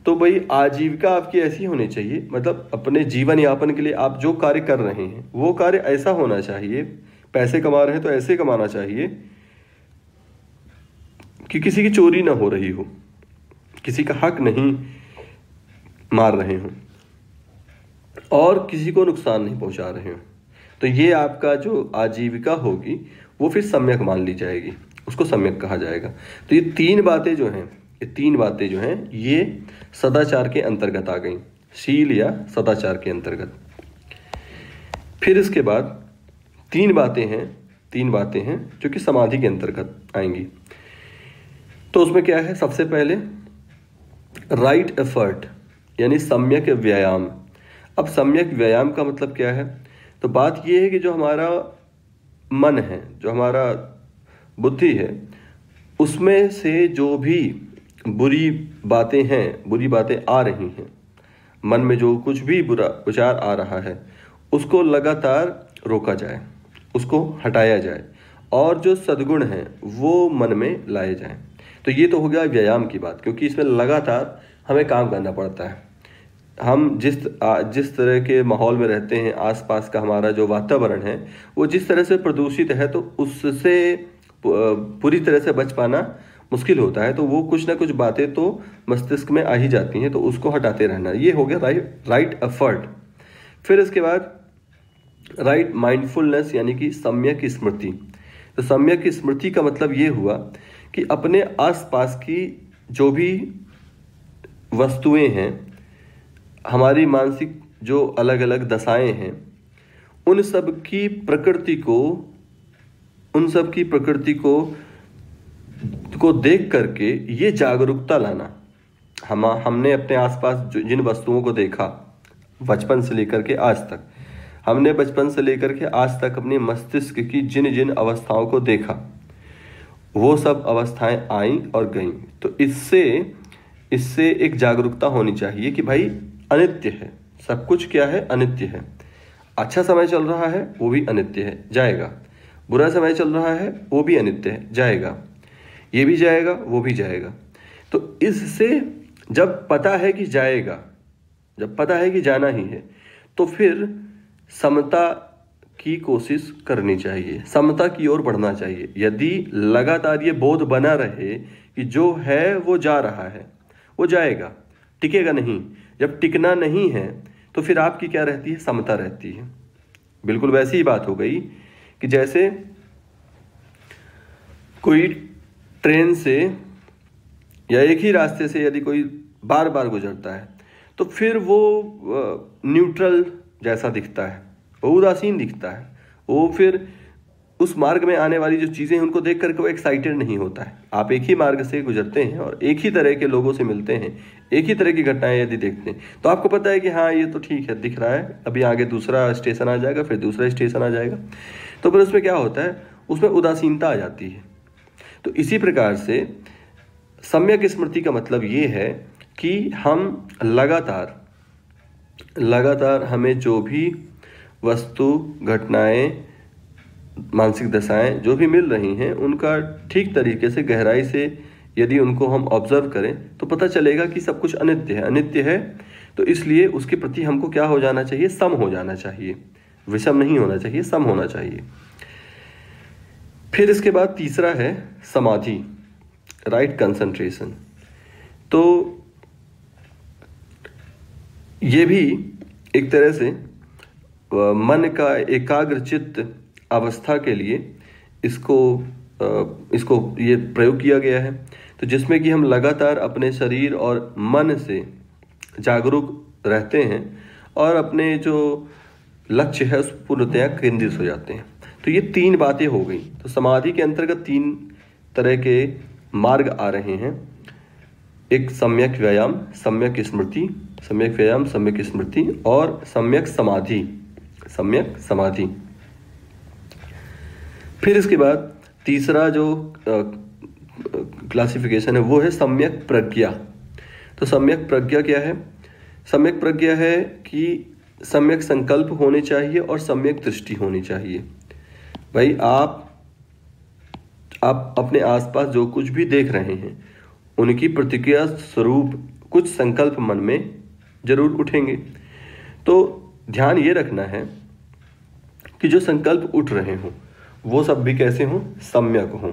तो भाई आजीविका आपकी ऐसी होनी चाहिए, मतलब अपने जीवन यापन के लिए आप जो कार्य कर रहे हैं वो कार्य ऐसा होना चाहिए, पैसे कमा रहे हैं तो ऐसे कमाना चाहिए कि किसी की चोरी ना हो रही हो, किसी का हक नहीं मार रहे हो, और किसी को नुकसान नहीं पहुंचा रहे हो। तो ये आपका जो आजीविका होगी वो फिर सम्यक मान ली जाएगी, उसको सम्यक कहा जाएगा। तो ये 3 बातें जो हैं ये सदाचार के अंतर्गत आ गई, शील या सदाचार के अंतर्गत। फिर इसके बाद 3 बातें हैं जो कि समाधि के अंतर्गत आएंगी। तो उसमें क्या है, सबसे पहले राइट एफर्ट यानी सम्यक व्यायाम। अब सम्यक व्यायाम का मतलब क्या है, तो बात यह है कि जो हमारा मन है, जो हमारा बुद्धि है, उसमें से जो भी बुरी बातें हैं, बुरी बातें आ रही हैं, मन में जो कुछ भी बुरा विचार आ रहा है, उसको लगातार रोका जाए, उसको हटाया जाए, और जो सद्गुण हैं वो मन में लाए जाएं। तो ये तो हो गया व्यायाम की बात, क्योंकि इसमें लगातार हमें काम करना पड़ता है। हम जिस तरह के माहौल में रहते हैं, आसपास का हमारा जो वातावरण है वो जिस तरह से प्रदूषित है, तो उससे पूरी तरह से बच पाना मुश्किल होता है। तो वो कुछ ना कुछ बातें तो मस्तिष्क में आ ही जाती हैं, तो उसको हटाते रहना, ये हो गया राइट एफर्ट। फिर इसके बाद राइट माइंडफुलनेस यानी कि सम्यक स्मृति। तो सम्यक स्मृति का मतलब ये हुआ कि अपने आसपास की जो भी वस्तुएं हैं, हमारी मानसिक जो अलग अलग दशाएं हैं, उन सब की प्रकृति को देख करके ये जागरूकता लाना। हमने अपने आसपास जिन वस्तुओं को देखा बचपन से लेकर के आज तक, हमने बचपन से लेकर के आज तक अपने मस्तिष्क की जिन जिन अवस्थाओं को देखा, वो सब अवस्थाएं आई और गईं। तो इससे एक जागरूकता होनी चाहिए कि भाई अनित्य है सब कुछ। क्या है? अनित्य है। अच्छा समय चल रहा है वो भी अनित्य है, जाएगा। बुरा समय चल रहा है वो भी अनित्य है, जाएगा। ये भी जाएगा, वो भी जाएगा। तो इससे जब पता है कि जाएगा, जब पता है कि जाना ही है, तो फिर समता की कोशिश करनी चाहिए, समता की ओर बढ़ना चाहिए। यदि लगातार ये बोध बना रहे कि जो है वो जा रहा है, वो जाएगा, टिकेगा नहीं, जब टिकना नहीं है तो फिर आपकी क्या रहती है? समता रहती है। बिल्कुल वैसी ही बात हो गई कि जैसे कोई ट्रेन से या एक ही रास्ते से यदि कोई बार बार गुजरता है, तो फिर वो न्यूट्रल जैसा दिखता है, वो उदासीन दिखता है। वो फिर उस मार्ग में आने वाली जो चीज़ें हैं उनको देख करके वो एक्साइटेड नहीं होता है। आप एक ही मार्ग से गुजरते हैं और एक ही तरह के लोगों से मिलते हैं, एक ही तरह की घटनाएं यदि देखते हैं, तो आपको पता है कि हाँ ये तो ठीक है, दिख रहा है, अभी आगे दूसरा स्टेशन आ जाएगा, फिर दूसरा स्टेशन आ जाएगा। तो फिर उसमें क्या होता है? उसमें उदासीनता आ जाती है। तो इसी प्रकार से सम्यक स्मृति का मतलब ये है कि हम लगातार हमें जो भी वस्तु, घटनाएं, मानसिक दशाएं जो भी मिल रही हैं, उनका ठीक तरीके से गहराई से यदि उनको हम ऑब्जर्व करें तो पता चलेगा कि सब कुछ अनित्य है। तो इसलिए उसके प्रति हमको क्या हो जाना चाहिए? सम हो जाना चाहिए, विषम नहीं होना चाहिए, सम होना चाहिए। फिर इसके बाद तीसरा है समाधि, राइट कंसंट्रेशन। तो ये भी एक तरह से मन का एकाग्रचित्त अवस्था के लिए इसको ये प्रयोग किया गया है। तो जिसमें कि हम लगातार अपने शरीर और मन से जागरूक रहते हैं और अपने जो लक्ष्य है उस पूर्णतया केंद्रित हो जाते हैं। तो ये 3 बातें हो गई। तो समाधि के अंतर्गत 3 तरह के मार्ग आ रहे हैं। एक सम्यक व्यायाम, सम्यक स्मृति, सम्यक व्यायाम, सम्यक स्मृति, और सम्यक समाधि, सम्यक समाधि। फिर इसके बाद तीसरा जो क्लासिफिकेशन है वो है सम्यक प्रज्ञा। तो सम्यक प्रज्ञा क्या है? सम्यक प्रज्ञा है कि सम्यक संकल्प होने चाहिए और सम्यक दृष्टि होनी चाहिए। भाई आप अपने आसपास जो कुछ भी देख रहे हैं उनकी प्रतिक्रिया स्वरूप कुछ संकल्प मन में जरूर उठेंगे। तो ध्यान ये रखना है कि जो संकल्प उठ रहे हों वो सब भी कैसे हों? सम्यक हों।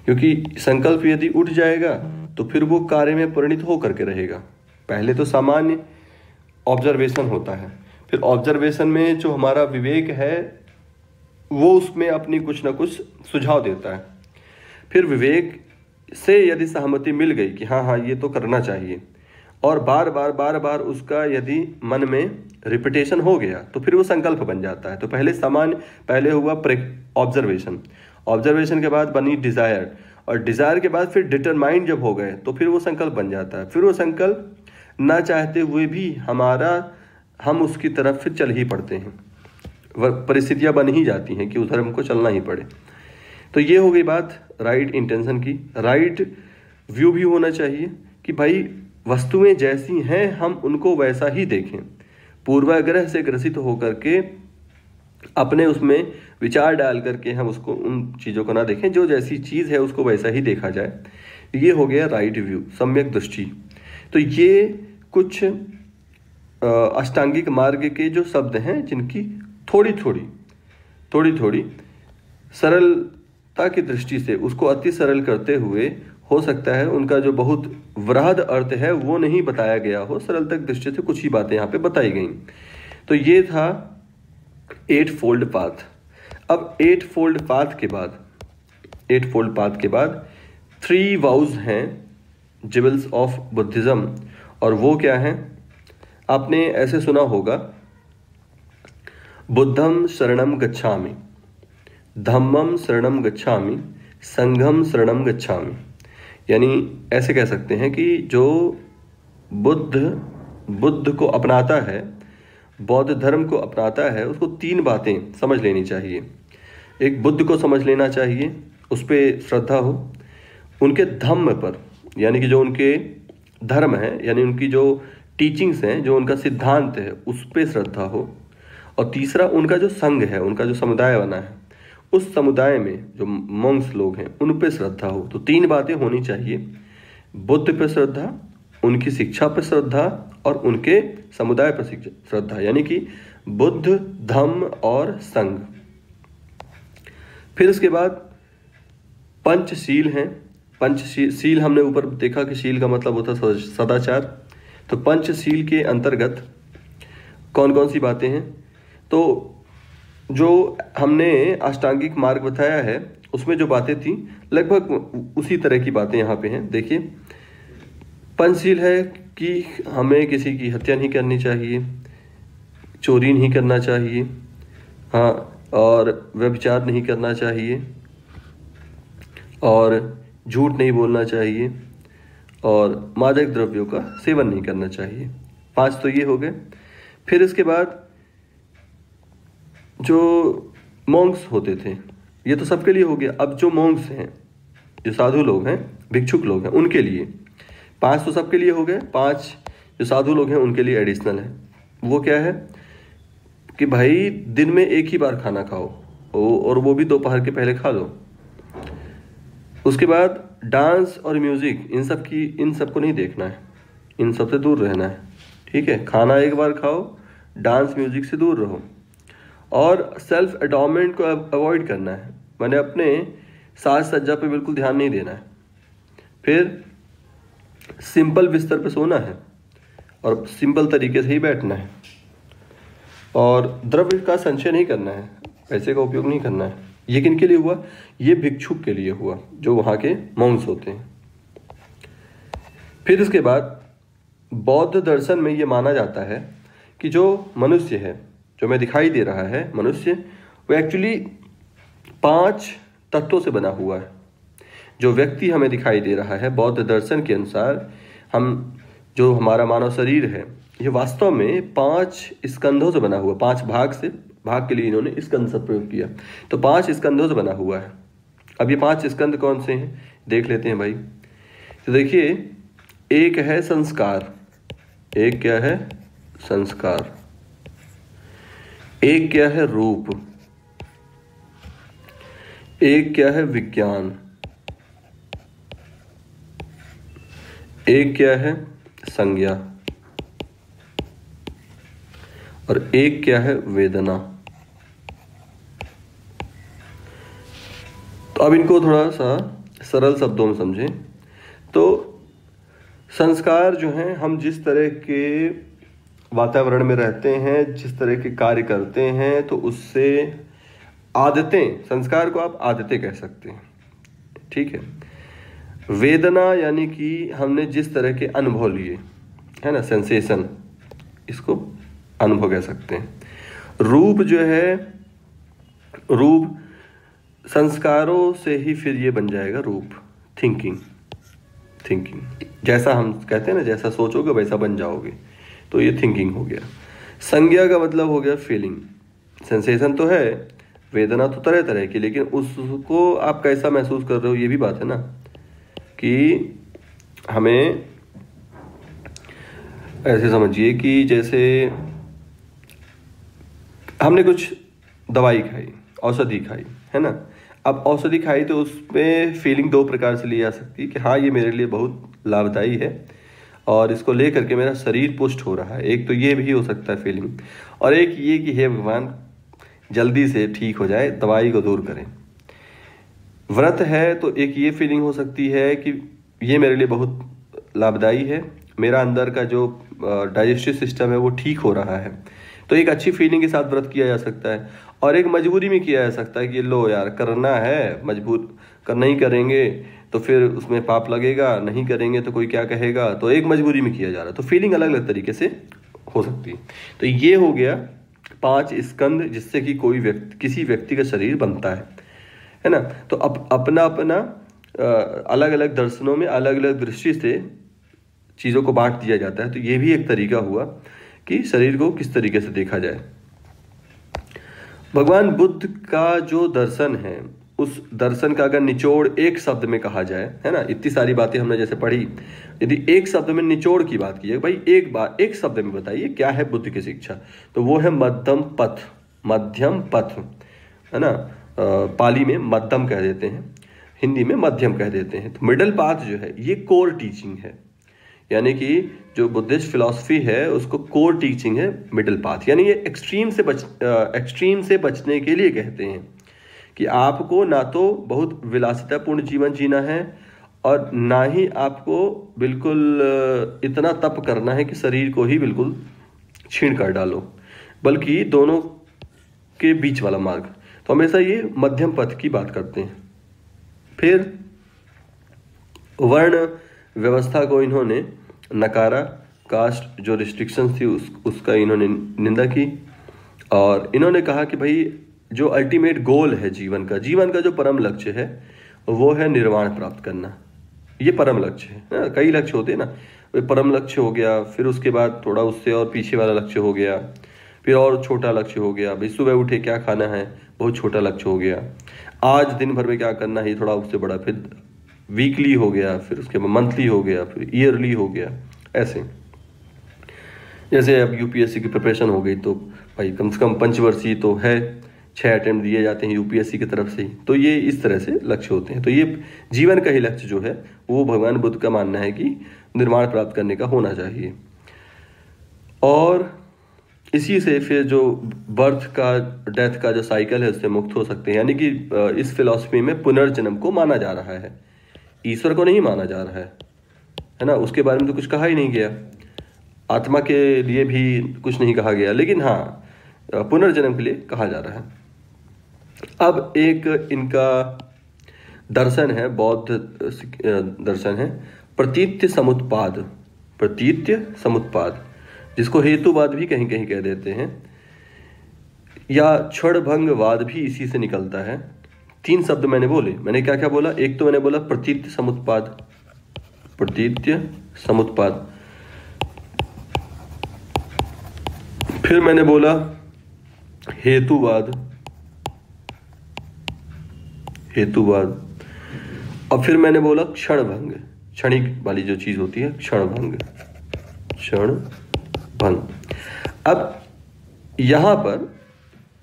क्योंकि संकल्प यदि उठ जाएगा तो फिर वो कार्य में परिणित हो करके रहेगा। पहले तो सामान्य ऑब्जर्वेशन होता है, फिर ऑब्जर्वेशन में जो हमारा विवेक है वो उसमें अपनी कुछ ना कुछ सुझाव देता है। फिर विवेक से यदि सहमति मिल गई कि हाँ ये तो करना चाहिए, और बार बार उसका यदि मन में रिपीटेशन हो गया तो फिर वो संकल्प बन जाता है। तो पहले हुआ ऑब्जर्वेशन, ऑब्जर्वेशन के बाद बनी डिजायर, और डिजायर के बाद फिर डिटरमाइंड जब हो गए तो फिर वो संकल्प बन जाता है। फिर वो संकल्प ना चाहते हुए भी हम उसकी तरफ फिर चल ही पड़ते हैं, परिस्थितियां बन ही जाती हैं कि उधर हमको चलना ही पड़े। तो ये हो गई बात राइट इंटेंशन की। राइट व्यू भी होना चाहिए कि भाई वस्तुएं जैसी हैं हम उनको वैसा ही देखें, पूर्वाग्रह से ग्रसित होकर के अपने उसमें विचार डाल करके हम उसको उन चीज़ों को ना देखें, जो जैसी चीज़ है उसको वैसा ही देखा जाए। ये हो गया राइट व्यू, सम्यक दृष्टि। तो ये कुछ अष्टांगिक मार्ग के जो शब्द हैं जिनकी थोड़ी थोड़ी सरलता की दृष्टि से उसको अति सरल करते हुए हो सकता है उनका जो बहुत वृहद अर्थ है वो नहीं बताया गया हो, सरलता की दृष्टि से कुछ ही बातें यहाँ पे बताई गई। तो ये था 8 फोल्ड पाथ। अब 8 फोल्ड पाथ के बाद 3 वाउज हैं जेवल्स ऑफ बुद्धिज्म, और वो क्या है आपने ऐसे सुना होगा, बुद्धम शरणम गच्छामि, धम्मम शरणम गच्छामि, संघम शरणम गच्छामि। यानी ऐसे कह सकते हैं कि जो बुद्ध को अपनाता है, बौद्ध धर्म को अपनाता है, उसको 3 बातें समझ लेनी चाहिए। एक, बुद्ध को समझ लेना चाहिए, उस पर श्रद्धा हो, उनके धम्म पर यानी कि जो उनके धर्म है, यानी उनकी जो टीचिंग्स हैं, जो उनका सिद्धांत है, उस पर श्रद्धा हो, और तीसरा उनका जो संघ है, उनका जो समुदाय बना है, उस समुदाय में जो मॉन्क्स लोग हैं उन पे श्रद्धा हो। तो 3 बातें होनी चाहिए, बुद्ध पे श्रद्धा, उनकी शिक्षा पर श्रद्धा और उनके समुदाय पर श्रद्धा, यानी कि बुद्ध, धम्म और संघ। फिर उसके बाद पंचशील हैं। पंचशील हमने ऊपर देखा कि शील का मतलब होता है सदाचार। तो पंचशील के अंतर्गत कौन कौन सी बातें हैं, तो जो हमने अष्टांगिक मार्ग बताया है उसमें जो बातें थी लगभग उसी तरह की बातें यहाँ पे हैं। देखिए, पंचशील है कि हमें किसी की हत्या नहीं करनी चाहिए, चोरी नहीं करना चाहिए, हाँ, और व्यभिचार नहीं करना चाहिए, और झूठ नहीं बोलना चाहिए, और मादक द्रव्यों का सेवन नहीं करना चाहिए। 5 तो ये हो गए। फिर इसके बाद जो मॉन्क्स होते थे, ये तो सबके लिए हो गया। अब जो मॉन्क्स हैं, जो साधु लोग हैं, भिक्षुक लोग हैं, उनके लिए 5 तो सबके लिए हो गए, 5 जो साधु लोग हैं उनके लिए एडिशनल है। वो क्या है कि भाई दिन में एक ही बार खाना खाओ, और वो भी दोपहर के पहले खा लो। उसके बाद डांस और म्यूजिक, इन सब को नहीं देखना है, इन सब से दूर रहना है, ठीक है। खाना एक बार खाओ, डांस म्यूजिक से दूर रहो, और सेल्फ एडॉर्मेंट को अवॉइड करना है, मैंने अपने साज सज्जा पे बिल्कुल ध्यान नहीं देना है। फिर सिंपल बिस्तर पे सोना है और सिंपल तरीके से ही बैठना है, और द्रव्य का संचय नहीं करना है, पैसे का उपयोग नहीं करना है। ये किनके लिए हुआ? ये भिक्षुक के लिए हुआ, जो वहाँ के मॉन्क्स होते हैं। फिर इसके बाद बौद्ध दर्शन में ये माना जाता है कि जो मनुष्य है, जो हमें दिखाई दे रहा है मनुष्य, वो एक्चुअली 5 तत्वों से बना हुआ है। जो व्यक्ति हमें दिखाई दे रहा है बौद्ध दर्शन के अनुसार, जो हमारा मानव शरीर है, ये वास्तव में 5 स्कंधों से बना हुआ, 5 भाग के लिए इन्होंने स्कंध शब्द प्रयोग किया। तो 5 स्कंधों से बना हुआ है। अब ये 5 स्कंध कौन से हैं देख लेते हैं भाई। तो देखिए, एक है संस्कार, एक क्या है संस्कार, एक क्या है रूप, एक क्या है विज्ञान, एक क्या है संज्ञा, और एक क्या है वेदना। तो अब इनको थोड़ा सा सरल शब्दों में समझें। तो संस्कार जो हैं, हम जिस तरह के वातावरण में रहते हैं, जिस तरह के कार्य करते हैं, तो उससे आदतें, संस्कार को आप आदतें कह सकते हैं, ठीक है। वेदना यानी कि हमने जिस तरह के अनुभव लिए, है ना, सेंसेशन, इसको अनुभव कह सकते हैं। रूप जो है, रूप संस्कारों से ही फिर ये बन जाएगा रूप, थिंकिंग। जैसा हम कहते हैं ना, जैसा सोचोगे वैसा बन जाओगे, तो ये थिंकिंग हो गया। संज्ञा का मतलब हो गया फीलिंग। सेंसेशन तो है, वेदना तो तरह तरह की, लेकिन उसको आप कैसा महसूस कर रहे हो ये भी बात है ना, कि हमें ऐसे समझिए कि जैसे हमने कुछ दवाई खाई, औषधि खाई, है ना। अब औषधि खाई तो उसमें फीलिंग दो प्रकार से ली जा सकती है कि हाँ ये मेरे लिए बहुत लाभदायी है और इसको ले करके मेरा शरीर पुष्ट हो रहा है, एक तो ये भी हो सकता है फीलिंग, और एक ये कि हे भगवान जल्दी से ठीक हो जाए, दवाई को दूर करें। व्रत है तो एक ये फीलिंग हो सकती है कि ये मेरे लिए बहुत लाभदायी है, मेरा अंदर का जो डाइजेस्टिव सिस्टम है वो ठीक हो रहा है, तो एक अच्छी फीलिंग के साथ व्रत किया जा सकता है। और एक मजबूरी में किया जा सकता है कि लो यार करना है, मजबूर कर, नहीं करेंगे तो फिर उसमें पाप लगेगा, नहीं करेंगे तो कोई क्या कहेगा, तो एक मजबूरी में किया जा रहा है। तो फीलिंग अलग अलग तरीके से हो सकती है। तो ये हो गया 5 स्कंद जिससे कि कोई व्यक्ति, किसी व्यक्ति का शरीर बनता है ना। तो अपना अपना अलग अलग दर्शनों में अलग अलग दृष्टि से चीज़ों को बांट दिया जाता है। तो ये भी एक तरीका हुआ कि शरीर को किस तरीके से देखा जाए। भगवान बुद्ध का जो दर्शन है, उस दर्शन का अगर निचोड़ एक शब्द में कहा जाए, है ना, इतनी सारी बातें हमने जैसे पढ़ी, यदि एक शब्द में निचोड़ की बात की है, भाई एक शब्द में बताइए क्या है बुद्ध की शिक्षा, तो वो है मध्यम पथ, है ना। पाली में मध्यम कह देते हैं, हिंदी में मध्यम कह देते हैं। तो मिडल पाथ जो है ये कोर टीचिंग है, यानी कि जो बुद्धिस्ट फिलॉसफी है उसको कोर टीचिंग है मिडिल पाथ, यानी ये एक्सट्रीम से बचने के लिए कहते हैं कि आपको ना तो बहुत विलासितापूर्ण जीवन जीना है और ना ही आपको बिल्कुल इतना तप करना है कि शरीर को ही बिल्कुल छीण कर डालो, बल्कि दोनों के बीच वाला मार्ग। तो हमेशा ये मध्यम पथ की बात करते हैं। फिर वर्ण व्यवस्था को इन्होंने नकारा, कास्ट जो रिस्ट्रिक्शंस थी उसका इन्होंने निंदा की, और इन्होंने कहा कि भाई जो अल्टीमेट गोल है जीवन का जो परम लक्ष्य है वो है निर्वाण प्राप्त करना। ये परम लक्ष्य है ना, कई लक्ष्य होते हैं ना, परम लक्ष्य हो गया, फिर उसके बाद थोड़ा उससे और पीछे वाला लक्ष्य हो गया, फिर और छोटा लक्ष्य हो गया, भाई सुबह उठे क्या खाना है, बहुत छोटा लक्ष्य हो गया, आज दिन भर में क्या करना है थोड़ा उससे बड़ा, फिर वीकली हो गया, फिर उसके बाद मंथली हो गया, फिर ईयरली हो गया। ऐसे जैसे अब यूपीएससी की प्रिपरेशन हो गई तो भाई कम से कम पंचवर्षीय तो है, 6 अटेम्प्ट दिए जाते हैं यूपीएससी की तरफ से ही, तो ये इस तरह से लक्ष्य होते हैं। तो ये जीवन का ही लक्ष्य जो है वो भगवान बुद्ध का मानना है कि निर्माण प्राप्त करने का होना चाहिए। और इसी से फिर जो बर्थ का डेथ का जो साइकिल है उससे मुक्त हो सकते हैं, यानी कि इस फिलॉसफी में पुनर्जन्म को माना जा रहा है, ईश्वर को नहीं माना जा रहा है ना। उसके बारे में तो कुछ कहा ही नहीं गया, आत्मा के लिए भी कुछ नहीं कहा गया, लेकिन हाँ पुनर्जन्म के लिए कहा जा रहा है। अब एक इनका दर्शन है, बौद्ध दर्शन है प्रतीत्य समुत्पाद, जिसको हेतुवाद भी कहीं कहीं कह देते हैं, या क्षणभंगवाद भी इसी से निकलता है। 3 शब्द मैंने बोले, मैंने क्या क्या बोला, एक तो मैंने बोला प्रतीत्य समुत्पाद, फिर मैंने बोला हेतुवाद, और फिर मैंने बोला क्षणभंग, क्षणिक वाली जो चीज होती है क्षणभंग। अब यहां पर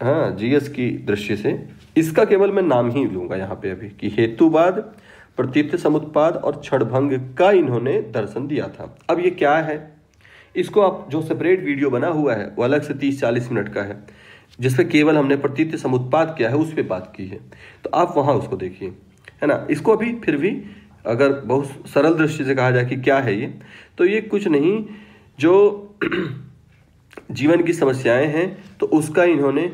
हाँ जीएस की दृष्टि से इसका केवल मैं नाम ही लूंगा यहाँ पे अभी कि हेतुवाद, प्रतीत्य समुत्पाद और क्षणभंग का इन्होंने दर्शन दिया था। अब ये क्या है, इसको आप जो सेपरेट वीडियो बना हुआ है वो अलग से 30-40 मिनट का है, जिसपे केवल हमने प्रतीत्य समुत्पाद क्या है उस पर बात की है, तो आप वहाँ उसको देखिए, है ना। इसको अभी फिर भी अगर बहुत सरल दृष्टि से कहा जाए कि क्या है ये, तो ये कुछ नहीं, जो जीवन की समस्याएं हैं तो उसका इन्होंने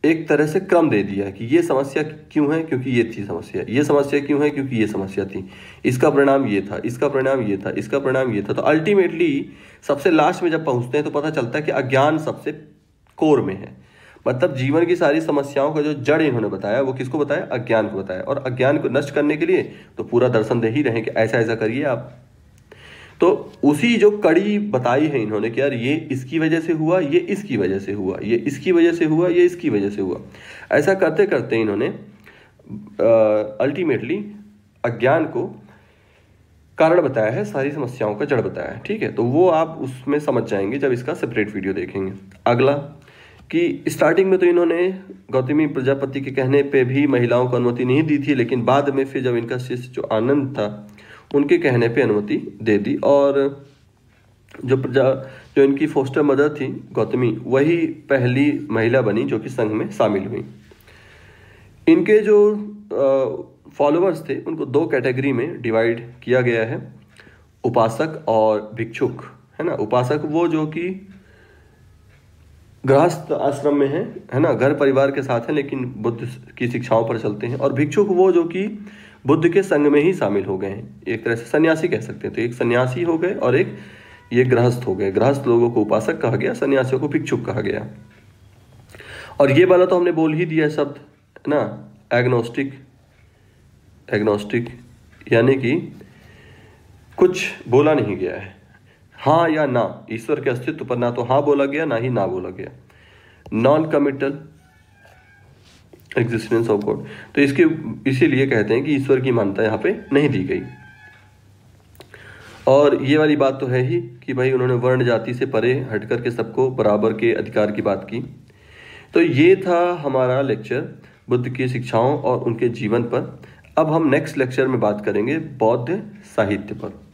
एक तरह से क्रम दे दिया है कि ये समस्या क्यों है, क्योंकि ये थी समस्या, ये समस्या क्यों है, क्योंकि ये समस्या थी, इसका परिणाम ये था, इसका परिणाम ये था, इसका परिणाम ये था। तो अल्टीमेटली सबसे लास्ट में जब पहुंचते हैं तो पता चलता है कि अज्ञान सबसे कोर में है, मतलब जीवन की सारी समस्याओं का जो जड़ इन्होंने बताया वो किसको बताया? अज्ञान को बताया। और अज्ञान को नष्ट करने के लिए तो पूरा दर्शन दे ही रहे कि ऐसा ऐसा करिए आप। तो उसी जो कड़ी बताई है इन्होंने कि यार ये इसकी वजह से हुआ, ये इसकी वजह से हुआ, ये इसकी वजह से हुआ, ये इसकी वजह से हुआ, ऐसा करते करते इन्होंने अल्टीमेटली अज्ञान को कारण बताया है, सारी समस्याओं का जड़ बताया है। ठीक है, तो वो आप उसमें समझ जाएंगे जब इसका सेपरेट वीडियो देखेंगे। अगला कि स्टार्टिंग में तो इन्होंने गौतमी प्रजापति के कहने पे भी महिलाओं को अनुमति नहीं दी थी, लेकिन बाद में फिर जब इनका शिष्य जो आनंद था उनके कहने पे अनुमति दे दी। और जो इनकी फोस्टर मदर थी गौतमी, वही पहली महिला बनी जो कि संघ में शामिल हुई। इनके जो फॉलोअर्स थे उनको दो कैटेगरी में डिवाइड किया गया है, उपासक और भिक्षुक, है ना। उपासक वो जो कि गृहस्थ आश्रम में है ना, घर परिवार के साथ हैं लेकिन बुद्ध की शिक्षाओं पर चलते हैं। और भिक्षुक वो जो कि बुद्ध के संग में ही शामिल हो गए हैं, एक तरह से सन्यासी कह सकते हैं। तो एक सन्यासी हो गए और एक ये गृहस्थ हो गए। गृहस्थ लोगों को उपासक कहा गया, सन्यासियों को भिक्षुक कहा गया। और ये वाला तो हमने बोल ही दिया शब्द, है ना, एग्नोस्टिक, यानी कि कुछ बोला नहीं गया है, हाँ या ना, ईश्वर के अस्तित्व पर ना तो हाँ बोला गया ना ही ना बोला गया। Non committal existence of God. तो इसके इसीलिए कहते हैं कि ईश्वर की मान्यता यहाँ पे नहीं दी गई। और ये वाली बात तो है ही कि भाई उन्होंने वर्ण जाति से परे हट करके सबको बराबर के अधिकार की बात की। तो ये था हमारा लेक्चर बुद्ध की शिक्षाओं और उनके जीवन पर। अब हम नेक्स्ट लेक्चर में बात करेंगे बौद्ध साहित्य पर।